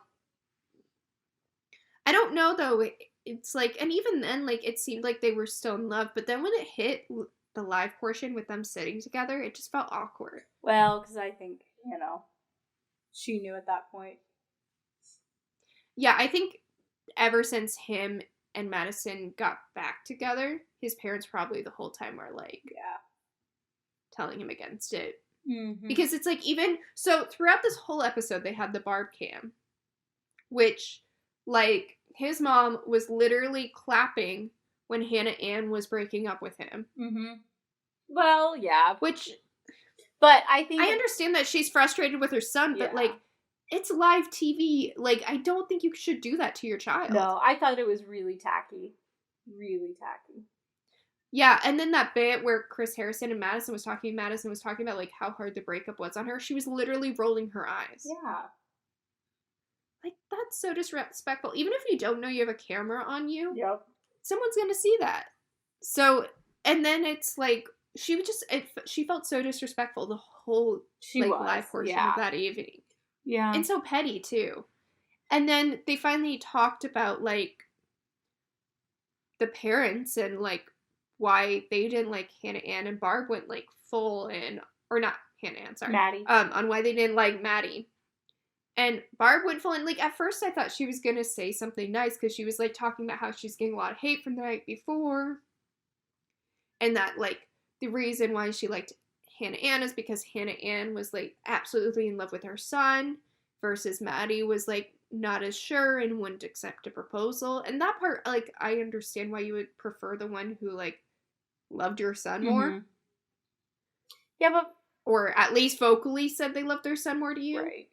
I don't know, though. It's, like, and even then, like, it seemed like they were still in love. But then when it hit the live portion with them sitting together, it just felt awkward. Well, because I think, she knew at that point. Yeah, I think ever since him and Madison got back together, his parents probably the whole time were, like, telling him against it. Mm-hmm. Because it's, like, even, so throughout this whole episode, they had the Barb cam, which, like, his mom was literally clapping when Hannah Ann was breaking up with him. Mm-hmm. Well, yeah. But I think... I understand that she's frustrated with her son, but, like, it's live TV. Like, I don't think you should do that to your child. No, I thought it was really tacky. Really tacky. Yeah, and then that bit where Chris Harrison and Madison was talking about, like, how hard the breakup was on her. She was literally rolling her eyes. Yeah. Like, that's so disrespectful. Even if you don't know you have a camera on you, someone's gonna see that. So, and then it's, like, she felt so disrespectful the whole, live portion of that evening. Yeah. And so petty, too. And then they finally talked about, like, the parents and, like, why they didn't like Hannah Ann, and Barb went, like, full in, or not Hannah Ann, sorry. Maddie. On why they didn't like Maddie. And Barb went full in. Like, at first I thought she was gonna say something nice, because she was, like, talking about how she's getting a lot of hate from the night before. And that, like, the reason why she liked Hannah Ann is because Hannah Ann was, like, absolutely in love with her son, versus Maddie was, like, not as sure and wouldn't accept a proposal. And that part, like, I understand why you would prefer the one who, like, loved your son more. Yeah, but... Or at least vocally said they loved their son more to you. Right.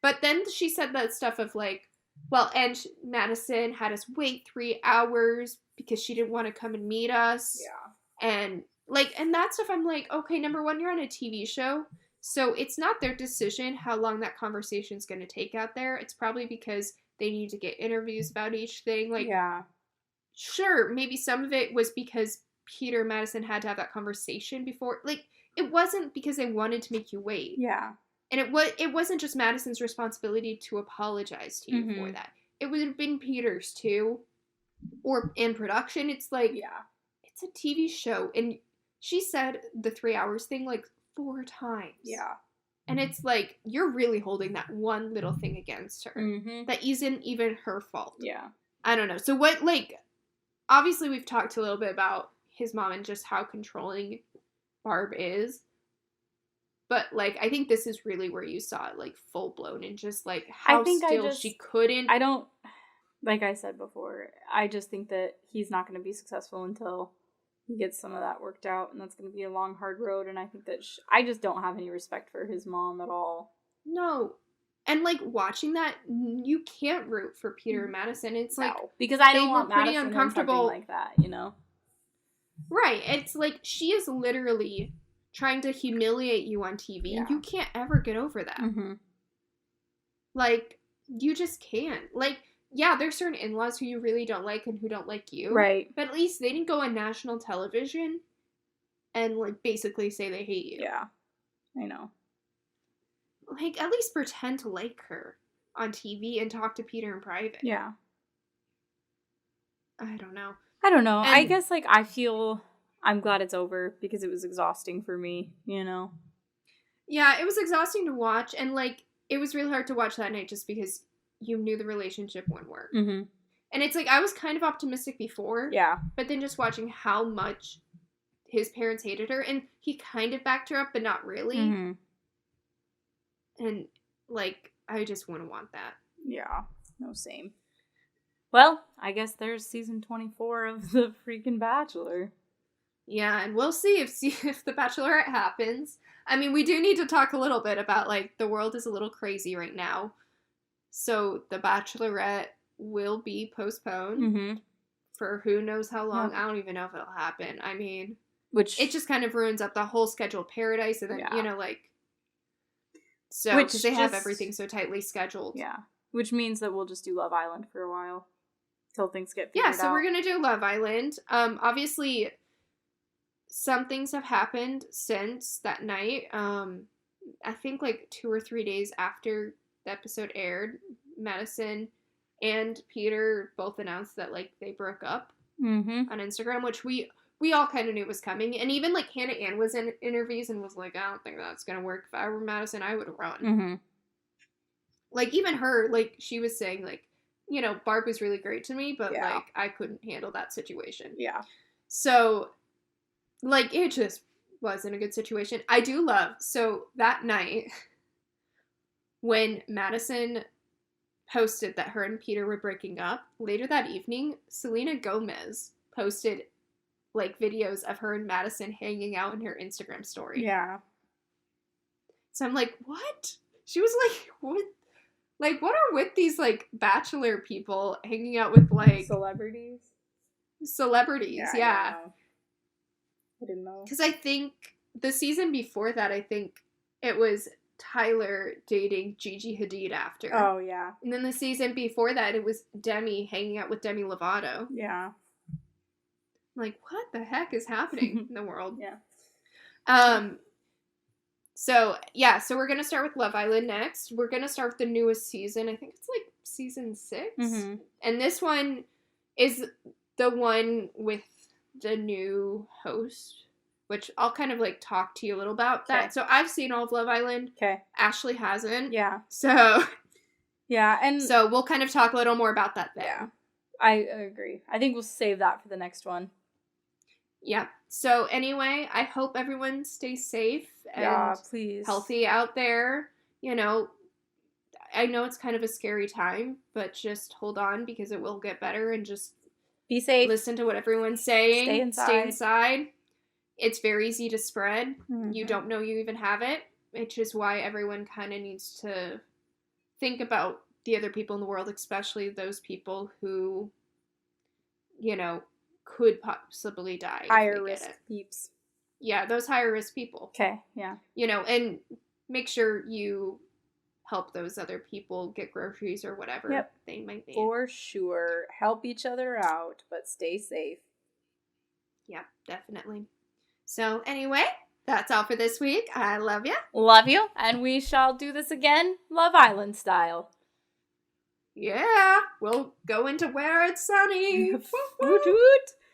But then she said that stuff of, like, well, and Madison had us wait 3 hours because she didn't want to come and meet us. Yeah. And, like, and that stuff, I'm like, okay, number one, you're on a TV show, so it's not their decision how long that conversation's going to take out there. It's probably because they need to get interviews about each thing. Like, sure, maybe some of it was because Peter and Madison had to have that conversation before. Like, it wasn't because they wanted to make you wait. Yeah. And it wasn't just Madison's responsibility to apologize to you for that. It would have been Peter's too. Or in production, it's like, it's a TV show. And she said the 3 hours thing, like, 4 times. Yeah. And it's like, you're really holding that one little thing against her. That isn't even her fault. Yeah. I don't know. So what, like, obviously we've talked a little bit about his mom and just how controlling Barb is. But, like, I think this is really where you saw it, like, full-blown and just, like, how she couldn't... I don't... Like I said before, I just think that he's not going to be successful until he gets some of that worked out, and that's going to be a long, hard road, and I think that... I just don't have any respect for his mom at all. No. And, like, watching that, you can't root for Peter and Madison. It's, like... No, because I don't want pretty Madison uncomfortable like that, you know? Right. It's, like, she is literally... trying to humiliate you on TV, and you can't ever get over that. Like, you just can't. Like, yeah, there's certain in-laws who you really don't like and who don't like you. Right. But at least they didn't go on national television and, like, basically say they hate you. Yeah. I know. Like, at least pretend to like her on TV and talk to Peter in private. Yeah. I don't know. And I guess, like, I feel... I'm glad it's over because it was exhausting for me, you know? Yeah, it was exhausting to watch, and, like, it was really hard to watch that night just because you knew the relationship wouldn't work. And it's like, I was kind of optimistic before. Yeah. But then just watching how much his parents hated her, and he kind of backed her up, but not really. And, like, I just wouldn't want that. Yeah. No, same. Well, I guess there's season 24 of the freaking Bachelor. Yeah, and we'll see if the Bachelorette happens. I mean, we do need to talk a little bit about, like, the world is a little crazy right now. So the Bachelorette will be postponed for who knows how long. Yep. I don't even know if it'll happen. I mean, which it just kind of ruins up the whole schedule of Paradise, and then, Yeah. you know, like, so, Which because they have just- everything so tightly scheduled. Yeah. Which means that we'll just do Love Island for a while. Till things get figured Yeah, out. so we're gonna do Love Island. Obviously, some things have happened since that night. I think like 2 or 3 days after the episode aired, Madison and Peter both announced that, like, they broke up on Instagram, which we all kind of knew was coming. And even, like, Hannah Ann was in interviews and was like, I don't think that's gonna work. If I were Madison, I would run. Like, even her, like, she was saying, like, you know, Barb was really great to me, but, like, I couldn't handle that situation. Yeah. So, like, it just wasn't a good situation. I do love, so that night, when Madison posted that her and Peter were breaking up, later that evening, Selena Gomez posted, like, videos of her and Madison hanging out in her Instagram story. Yeah. So I'm like, what? She was like, what? Like, what are with these, like, Bachelor people hanging out with, like... Celebrities? Yeah. I didn't know. Because I think the season before that, I think it was Tyler dating Gigi Hadid after. Oh, yeah. And then the season before that, it was Demi hanging out with Demi Lovato. Yeah. Like, what the heck is happening in the world? Yeah. So, yeah, so we're going to start with Love Island next. We're going to start with the newest season. I think it's, like, season 6. And this one is the one with the new host, which I'll kind of, like, talk to you a little about that. Okay. So I've seen all of Love Island. Okay. Ashley hasn't. Yeah. So. Yeah, and. So we'll kind of talk a little more about that then. Yeah. I agree. I think we'll save that for the next one. Yeah. So anyway, I hope everyone stays safe and please. healthy out there. You know, I know it's kind of a scary time, but just hold on because it will get better and just be safe. Listen to what everyone's saying. Stay inside. It's very easy to spread. You don't know you even have it, which is why everyone kind of needs to think about the other people in the world, especially those people who, you know, could possibly die. Higher risk peeps. Yeah, those higher risk people. Okay, yeah. You know, and make sure you help those other people get groceries or whatever they might need. For sure. Help each other out, but stay safe. Yeah, definitely. So anyway, that's all for this week. I love you. Love you. And we shall do this again, Love Island style. Yeah, we'll go into where it's sunny. Woot woot.